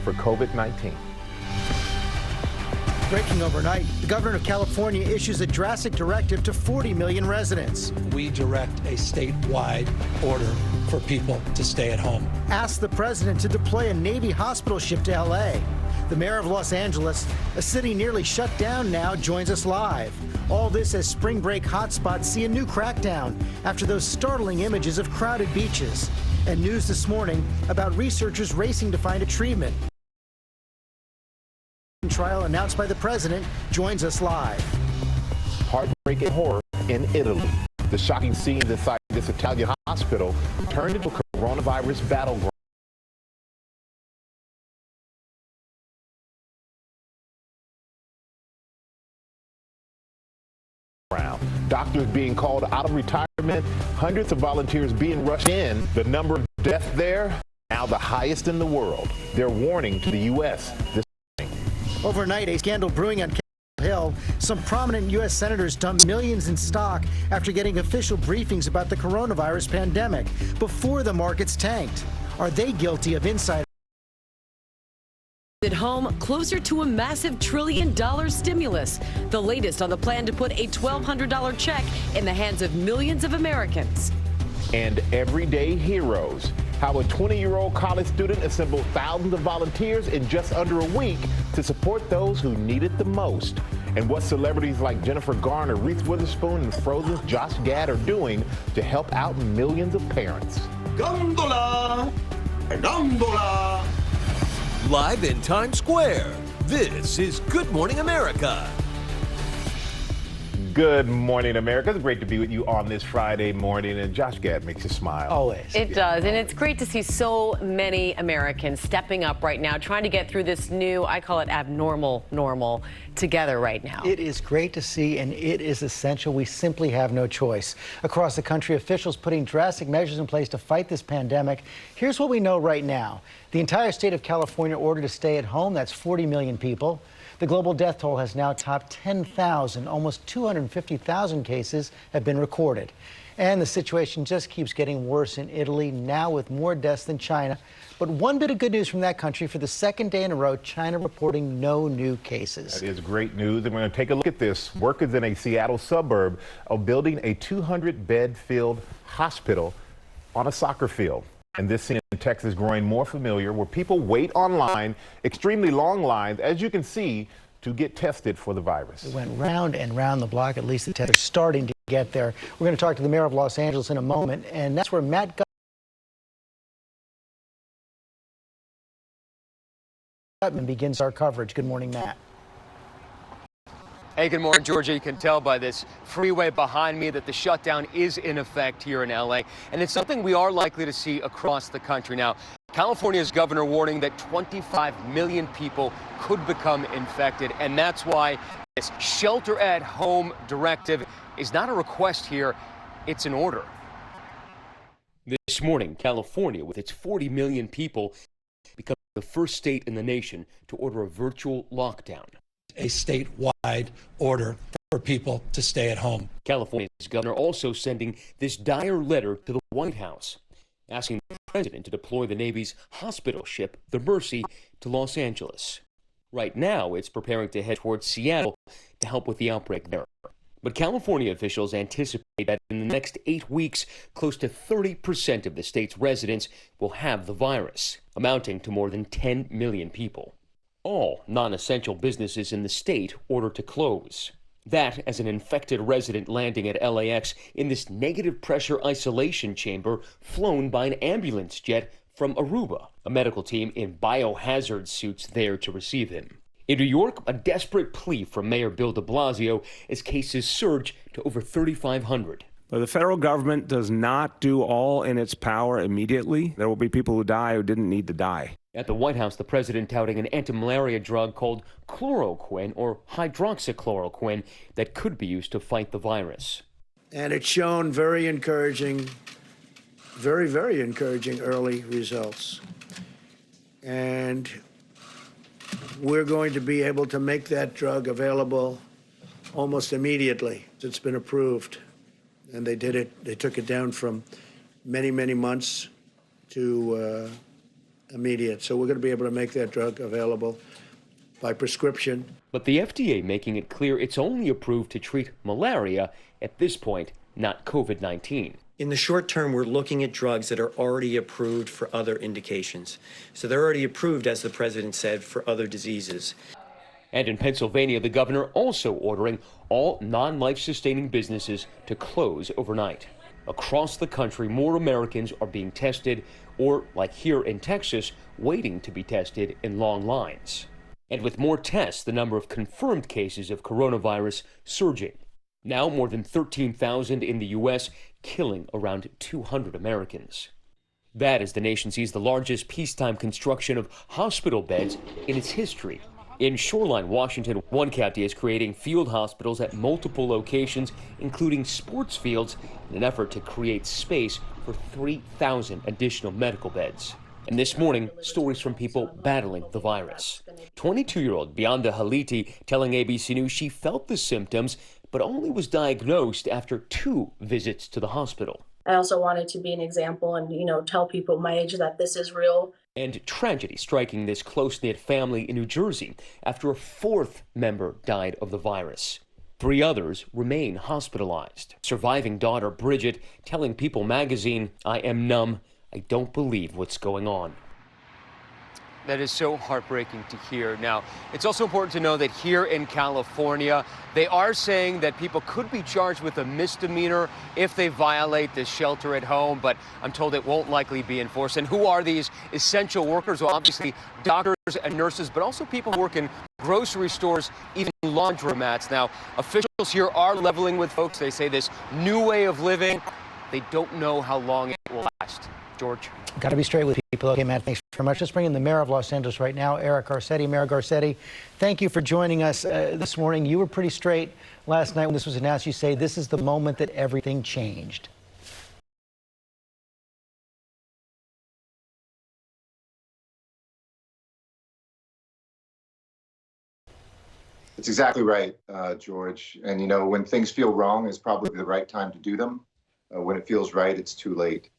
for COVID-19. Breaking overnight, the governor of California issues a drastic directive to 40 million residents. We direct a statewide order for people to stay at home. Asked the president to deploy a Navy hospital ship to L.A. The mayor of Los Angeles, a city nearly shut down now, joins us live. All this as spring break hotspots see a new crackdown after those startling images of crowded beaches. And news this morning about researchers racing to find a treatment. Trial announced by the president joins us live. Heartbreaking horror in Italy. The shocking scenes inside this Italian hospital turned into a coronavirus battleground. Doctors being called out of retirement, hundreds of volunteers being rushed in. The number of deaths there, now the highest in the world. They're warning to the U.S. this morning. Overnight, a scandal brewing on Capitol Hill. Some prominent U.S. senators dumped millions in stock after getting official briefings about the coronavirus pandemic before the markets tanked. Are they guilty of insider? At home, closer to a massive $1 trillion stimulus. The latest on the plan to put a $1,200 check in the hands of millions of Americans. And everyday heroes. How a 20-year-old college student assembled thousands of volunteers in just under a week to support those who need it the most. And what celebrities like Jennifer Garner, Reese Witherspoon, and Frozen's Josh Gad are doing to help out millions of parents. Gondola! Gondola! Live in Times Square, this is Good Morning America. Good morning, America. It's great to be with you on this Friday morning, and Josh Gad makes you smile. Always. It does, and it's great to see so many Americans stepping up right now, trying to get through this new, I call it abnormal normal, together right now. It is great to see, and it is essential. We simply have no choice. Across the country, officials putting drastic measures in place to fight this pandemic. Here's what we know right now. The entire state of California ordered to stay at home. That's 40 million people. The global death toll has now topped 10,000. Almost 250,000 cases have been recorded. And the situation just keeps getting worse in Italy, now with more deaths than China. But one bit of good news from that country: for the second day in a row, China reporting no new cases. That is great news, and we're going to take a look at this. Workers in a Seattle suburb are building a 200-bed-filled hospital on a soccer field. And this scene in Texas growing more familiar, where people wait online, extremely long lines, as you can see, to get tested for the virus. It went round and round the block. At least the tests are starting to get there. We're going to talk to the mayor of Los Angeles in a moment, and that's where Matt Gutman begins our coverage. Good morning, Matt. Hey, good morning, Georgia. You can tell by this freeway behind me that the shutdown is in effect here in LA, and it's something we are likely to see across the country. Now, California's governor warning that 25 million people could become infected, and that's why this shelter-at-home directive is not a request here, it's an order. This morning, California, with its 40 million people, becomes the first state in the nation to order a virtual lockdown. A statewide order for people to stay at home. California's governor also sending this dire letter to the White House, asking the president to deploy the Navy's hospital ship, the Mercy, to Los Angeles. Right now, it's preparing to head towards Seattle to help with the outbreak there. But California officials anticipate that in the next 8 weeks, close to 30% of the state's residents will have the virus, amounting to more than 10 million people. All non-essential businesses in the state ordered to close. That as an infected resident landing at LAX in this negative pressure isolation chamber flown by an ambulance jet from Aruba, a medical team in biohazard suits there to receive him. In New York, a desperate plea from Mayor Bill de Blasio as cases surge to over 3,500. But the federal government does not do all in its power immediately. There will be people who die who didn't need to die. At the White House, the president touting an anti-malaria drug called chloroquine or hydroxychloroquine that could be used to fight the virus. And it's shown very encouraging, very, very encouraging early results. And we're going to be able to make that drug available almost immediately. It's been approved. And they did it, they took it down from many, many months to immediate. So we're going to be able to make that drug available by prescription. But the FDA making it clear it's only approved to treat malaria at this point, not COVID-19. In the short term, we're looking at drugs that are already approved for other indications. So they're already approved, as the president said, for other diseases. And in Pennsylvania, the governor also ordering all non-life-sustaining businesses to close overnight. Across the country, more Americans are being tested or, like here in Texas, waiting to be tested in long lines. And with more tests, the number of confirmed cases of coronavirus surging. Now more than 13,000 in the U.S., killing around 200 Americans. That is the nation sees the largest peacetime construction of hospital beds in its history. In Shoreline, Washington, one county is creating field hospitals at multiple locations, including sports fields, in an effort to create space for 3,000 additional medical beds. And this morning, stories from people battling the virus. 22-year-old Bionda Haliti telling ABC News she felt the symptoms, but only was diagnosed after 2 visits to the hospital. I also wanted to be an example and, tell people my age that this is real. And tragedy striking this close-knit family in New Jersey after a 4th member died of the virus. 3 others remain hospitalized. Surviving daughter Bridget telling People magazine, "I am numb. I don't believe what's going on." That is so heartbreaking to hear. Now, it's also important to know that here in California, they are saying that people could be charged with a misdemeanor if they violate this shelter at home, but I'm told it won't likely be enforced. And who are these essential workers? Well, obviously doctors and nurses, but also people who work in grocery stores, even laundromats. Now, officials here are leveling with folks. They say this new way of living, they don't know how long it will last. George? Got to be straight with people. Okay, Matt, thanks very much. Let's bring in the mayor of Los Angeles right now, Eric Garcetti. Mayor Garcetti, thank you for joining us this morning. You were pretty straight last night when this was announced. You say this is the moment that everything changed. It's exactly right, George. And, when things feel wrong, it's probably the right time to do them. When it feels right, it's too late.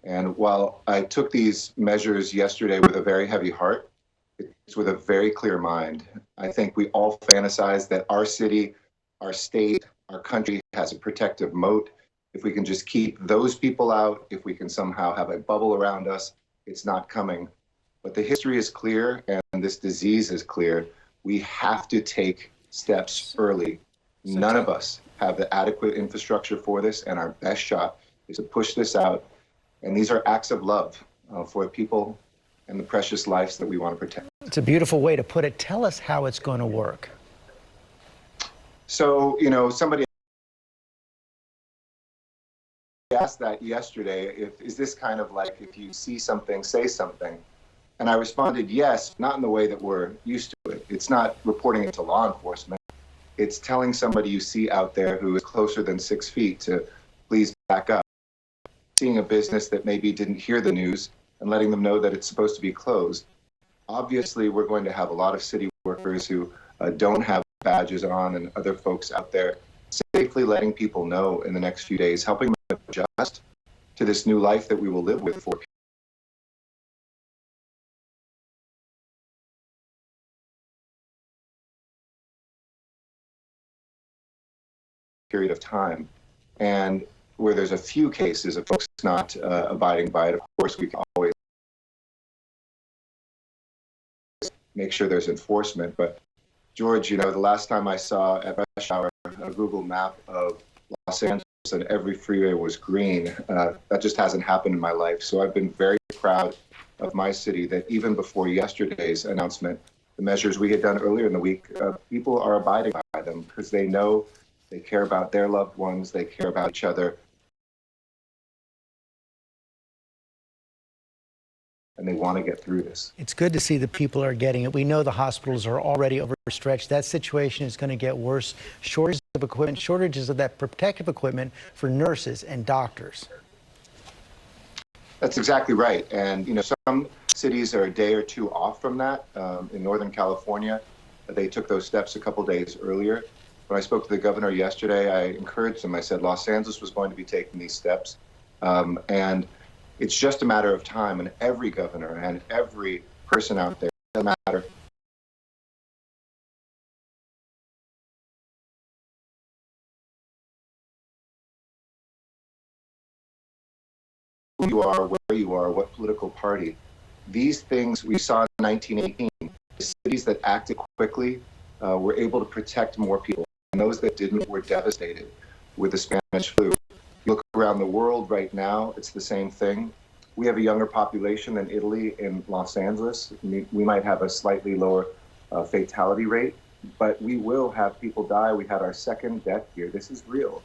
And while I took these measures yesterday with a very heavy heart, it's with a very clear mind. I think we all fantasize that our city, our state, our country has a protective moat. If we can just keep those people out, if we can somehow have a bubble around us, it's not coming. But the history is clear and this disease is clear. We have to take steps early. None of us have the adequate infrastructure for this, and our best shot is to push this out. And these are acts of love for people and the precious lives that we want to protect. It's a beautiful way to put it. Tell us how it's going to work. So, somebody asked that yesterday, is this kind of like if you see something, say something? And I responded, yes, not in the way that we're used to it. It's not reporting it to law enforcement. It's telling somebody you see out there who is closer than 6 feet to please back up. Seeing a business that maybe didn't hear the news and letting them know that it's supposed to be closed. Obviously, we're going to have a lot of city workers who don't have badges on and other folks out there safely letting people know in the next few days, helping them adjust to this new life that we will live with for a period of time. And where there's a few cases of folks not abiding by it, of course, we can always make sure there's enforcement. But George, the last time I saw at rush hour a Google map of Los Angeles and every freeway was green, that just hasn't happened in my life. So I've been very proud of my city that even before yesterday's announcement, the measures we had done earlier in the week, people are abiding by them because they know they care about their loved ones, they care about each other. And they want to get through this. It's good to see that people are getting it. We know the hospitals are already overstretched. That situation is going to get worse. Shortages of equipment, shortages of that protective equipment for nurses and doctors. That's exactly right. And, some cities are a day or two off from that. In Northern California, they took those steps a couple days earlier. When I spoke to the governor yesterday, I encouraged him. I said Los Angeles was going to be taking these steps. And It's just a matter of time, and every governor and every person out there, no matter who you are, where you are, what political party. These things we saw in 1918, the cities that acted quickly were able to protect more people, and those that didn't were devastated with the Spanish flu. You look around the world right now, it's the same thing. We have a younger population than Italy in Los Angeles. We might have a slightly lower fatality rate, but we will have people die. We had our second death here. This is real.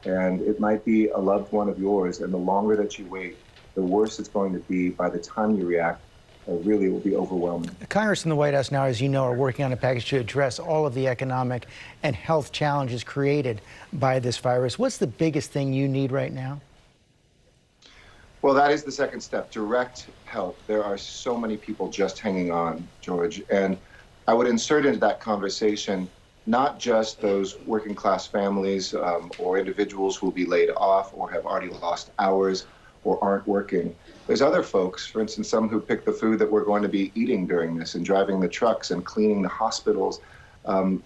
And it might be a loved one of yours, and the longer that you wait, the worse it's going to be. By the time you react, really it will be overwhelming. Congress and the White House now, as you know, are working on a package to address all of the economic and health challenges created by this virus. What's the biggest thing you need right now? Well, that is the second step, direct help. There are so many people just hanging on, George, and I would insert into that conversation not just those working class families or individuals who will be laid off or have already lost hours or aren't working. There's other folks, for instance, some who pick the food that we're going to be eating during this and driving the trucks and cleaning the hospitals,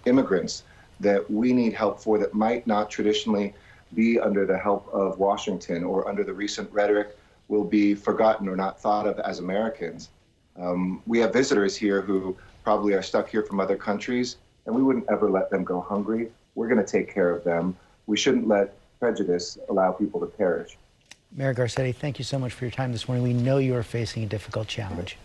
immigrants that we need help for that might not traditionally be under the help of Washington or under the recent rhetoric will be forgotten or not thought of as Americans. We have visitors here who probably are stuck here from other countries, and we wouldn't ever let them go hungry. We're going to take care of them. We shouldn't let prejudice allow people to perish. Mayor Garcetti, thank you so much for your time this morning. We know you are facing a difficult challenge.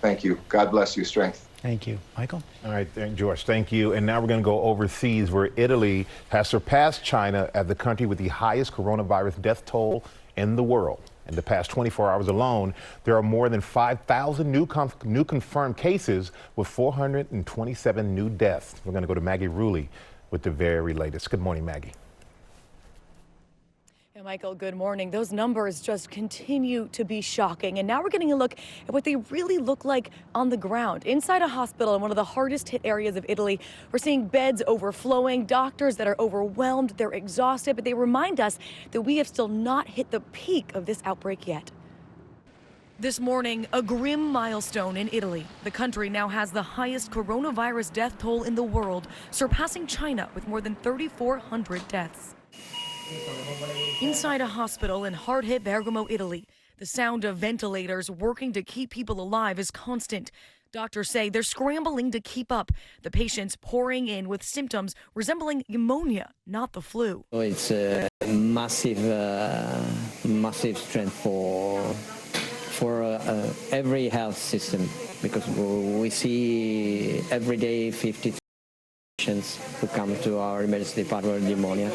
Thank you. God bless you. Strength. Thank you. Michael? All right, George, thank you. And now we're going to go overseas, where Italy has surpassed China as the country with the highest coronavirus death toll in the world. In the past 24 hours alone, there are more than 5,000 new confirmed cases with 427 new deaths. We're going to go to Maggie Rulli with the very latest. Good morning, Maggie. Michael, good morning. Those numbers just continue to be shocking. And now we're getting a look at what they really look like on the ground. Inside a hospital in one of the hardest hit areas of Italy, we're seeing beds overflowing, doctors that are overwhelmed, they're exhausted, but they remind us that we have still not hit the peak of this outbreak yet. This morning, a grim milestone in Italy. The country now has the highest coronavirus death toll in the world, surpassing China with more than 3,400 deaths. Inside a hospital in hard-hit Bergamo, Italy, the sound of ventilators working to keep people alive is constant. Doctors say they're scrambling to keep up. The patients pouring in with symptoms resembling pneumonia, not the flu. It's a massive strength for every health system, because we see every day 50 patients who come to our emergency department with pneumonia.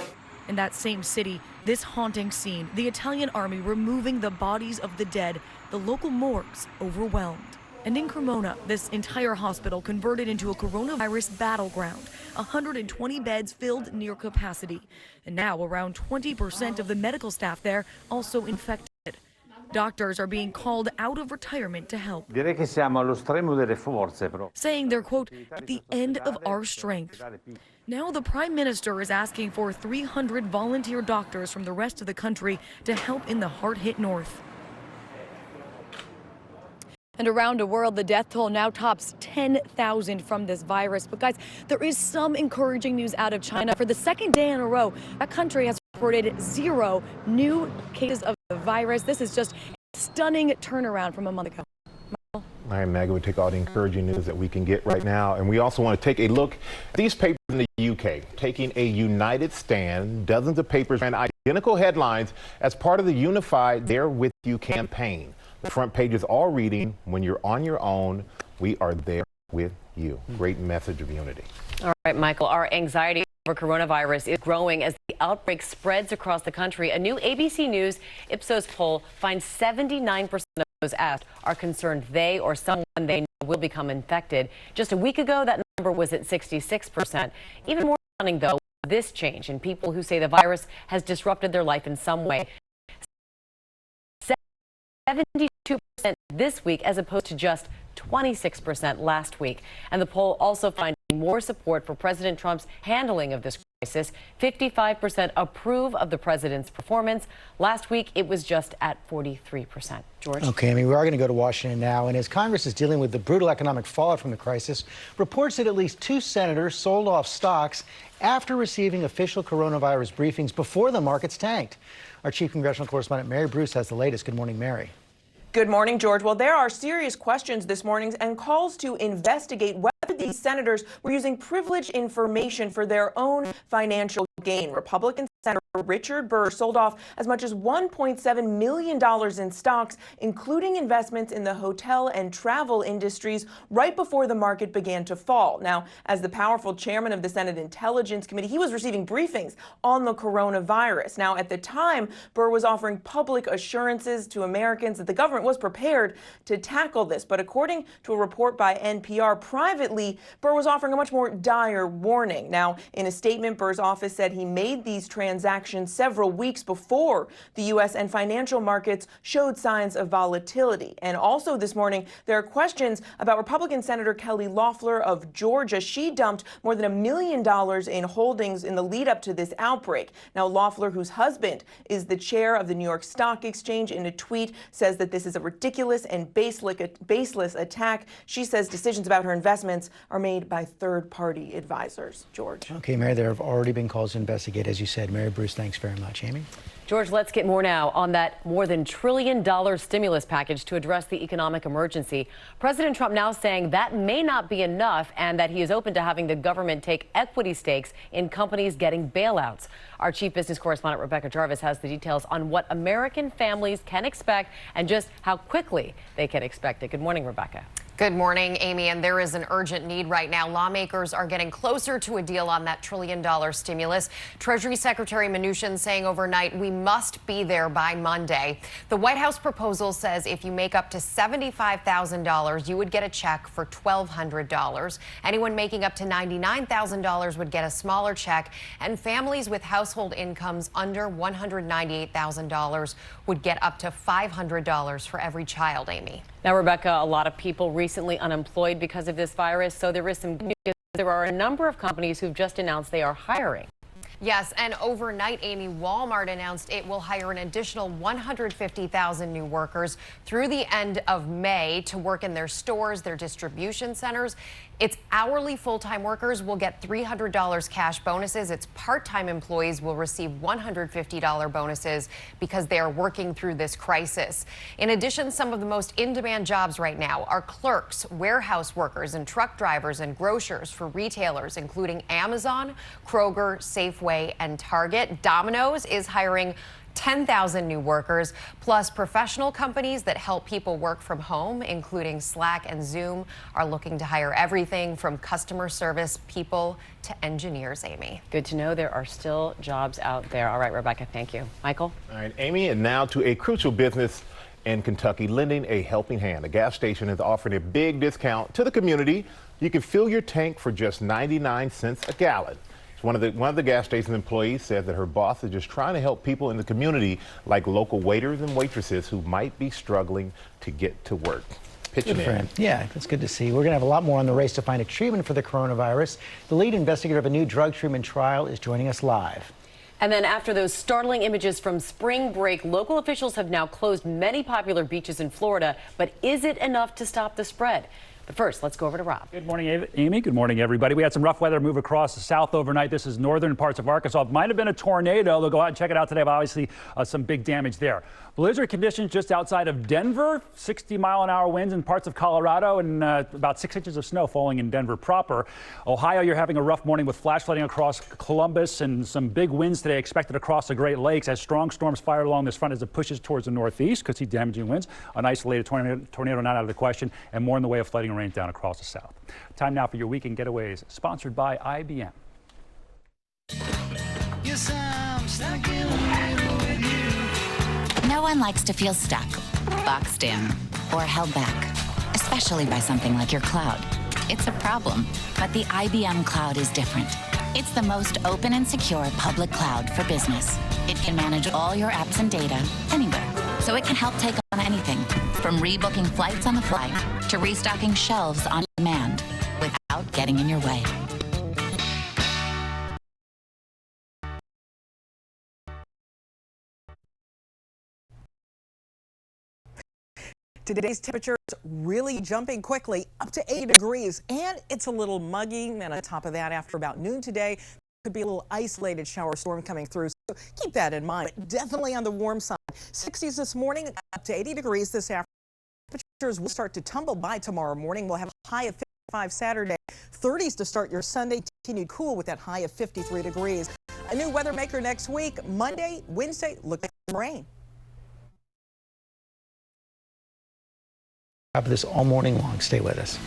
In that same city, this haunting scene, the Italian army removing the bodies of the dead, the local morgues overwhelmed. And in Cremona, this entire hospital converted into a coronavirus battleground, 120 beds filled near capacity. And now around 20% of the medical staff there also infected. Doctors are being called out of retirement to help. Saying they're, quote, at the end of our strength. Now the Prime Minister is asking for 300 volunteer doctors from the rest of the country to help in the hard-hit north. And around the world, the death toll now tops 10,000 from this virus. But guys, there is some encouraging news out of China. For the second day in a row, that country has reported 0 new cases of the virus. This is just a stunning turnaround from a month ago. All right, Maggie, we take all the encouraging news that we can get right now. And we also want to take a look at these papers in the UK, taking a united stand. Dozens of papers ran identical headlines as part of the unified There With You campaign. The front pages all reading, when you're on your own, we are there with you. Great message of unity. All right, Michael, our anxiety over coronavirus is growing as the outbreak spreads across the country. A new ABC News Ipsos poll finds 79% of those asked are concerned they or someone they know will become infected. Just a week ago, that number was at 66%. Even more stunning, though, this change in people who say the virus has disrupted their life in some way. 72% this week, as opposed to just 26% last week. And the poll also finds more support for President Trump's handling of this crisis. 55% approve of the president's performance. Last week, it was just at 43%. George? Okay, we are going to go to Washington now. And as Congress is dealing with the brutal economic fallout from the crisis, reports that at least 2 senators sold off stocks after receiving official coronavirus briefings before the markets tanked. Our chief congressional correspondent, Mary Bruce, has the latest. Good morning, Mary. Good morning, George. Well, there are serious questions this morning and calls to investigate whether these senators were using privileged information for their own financial gain. Republican Senator Richard Burr sold off as much as $1.7 million in stocks, including investments in the hotel and travel industries, right before the market began to fall. Now, as the powerful chairman of the Senate Intelligence Committee, he was receiving briefings on the coronavirus. Now, at the time, Burr was offering public assurances to Americans that the government was prepared to tackle this. But according to a report by NPR, privately, Burr was offering a much more dire warning. Now, in a statement, Burr's office said he made these transactions several weeks before the U.S. and financial markets showed signs of volatility. And also this morning, there are questions about Republican Senator Kelly Loeffler of Georgia. She dumped more than $1 million in holdings in the lead up to this outbreak. Now, Loeffler, whose husband is the chair of the New York Stock Exchange, in a tweet says that this is a ridiculous and baseless attack. She says decisions about her investments are made by third-party advisors. George. Okay, Mary, there have already been calls to investigate, as you said. Mary Bruce, thanks very much. Amy? George, let's get more now on that more than $1 trillion stimulus package to address the economic emergency. President Trump now saying that may not be enough and that he is open to having the government take equity stakes in companies getting bailouts. Our chief business correspondent, Rebecca Jarvis, has the details on what American families can expect and just how quickly they can expect it. Good morning, Rebecca. Good morning, Amy. And there is an urgent need right now. Lawmakers are getting closer to a deal on that $1 trillion stimulus. Treasury Secretary Mnuchin saying overnight we must be there by Monday. The White House proposal says if you make up to $75,000, you would get a check for $1,200. Anyone making up to $99,000 would get a smaller check, and families with household incomes under $198,000 would get up to $500 for every child, Amy. Now, Rebecca, a lot of people recently unemployed because of this virus, so there is some good news. There are a number of companies who've just announced they are hiring. Yes, and overnight, Amy, Walmart announced it will hire an additional 150,000 new workers through the end of May to work in their stores, their distribution centers. Its hourly full-time workers will get $300 cash bonuses. Its part-time employees will receive $150 bonuses because they are working through this crisis. In addition, some of the most in-demand jobs right now are clerks, warehouse workers, and truck drivers and grocers for retailers, including Amazon, Kroger, Safeway, and Target. Domino's is hiring 10,000 new workers, plus professional companies that help people work from home, including Slack and Zoom, are looking to hire everything from customer service people to engineers, Amy. Good to know there are still jobs out there. All right, Rebecca, thank you. Michael? All right, Amy, and now to a crucial business in Kentucky, lending a helping hand. A gas station is offering a big discount to the community. You can fill your tank for just 99 cents a gallon. One of the gas station employees said that her boss is just trying to help people in the community, like local waiters and waitresses who might be struggling to get to work. Pitching in. Yeah, that's good to see. We're going to have a lot more on the race to find a treatment for the coronavirus. The lead investigator of a new drug treatment trial is joining us live. And then after those startling images from spring break, local officials have now closed many popular beaches in Florida. But is it enough to stop the spread? But first, let's go over to Rob. Good morning, Amy. Good morning, everybody. We had some rough weather move across the south overnight. This is northern parts of Arkansas. It might have been a tornado. They'll go out and check it out today, but obviously some big damage there. Blizzard conditions just outside of Denver, 60-mile-an-hour winds in parts of Colorado, and about 6 inches of snow falling in Denver proper. Ohio, you're having a rough morning with flash flooding across Columbus and some big winds today expected across the Great Lakes as strong storms fire along this front as it pushes towards the northeast. Could see damaging winds. An isolated tornado not out of the question, and more in the way of flooding and rain down across the south. Time now for your weekend getaways, sponsored by IBM. Yes, I'm stuck in the middle with you. No one likes to feel stuck, boxed in, or held back, especially by something like your cloud. It's a problem, but the IBM Cloud is different. It's the most open and secure public cloud for business. It can manage all your apps and data anywhere, so it can help take on anything, from rebooking flights on the fly to restocking shelves on demand without getting in your way. Today's temperatures really jumping quickly up to 80 degrees, and it's a little muggy. And on top of that, after about noon today, could be a little isolated shower storm coming through. So keep that in mind. But definitely on the warm side. 60s this morning, up to 80 degrees this afternoon. Temperatures will start to tumble by tomorrow morning. We'll have a high of 55 Saturday, 30s to start your Sunday. Continued cool with that high of 53 degrees. A new weather maker next week. Monday, Wednesday, look at some rain. This all morning long. Stay with us.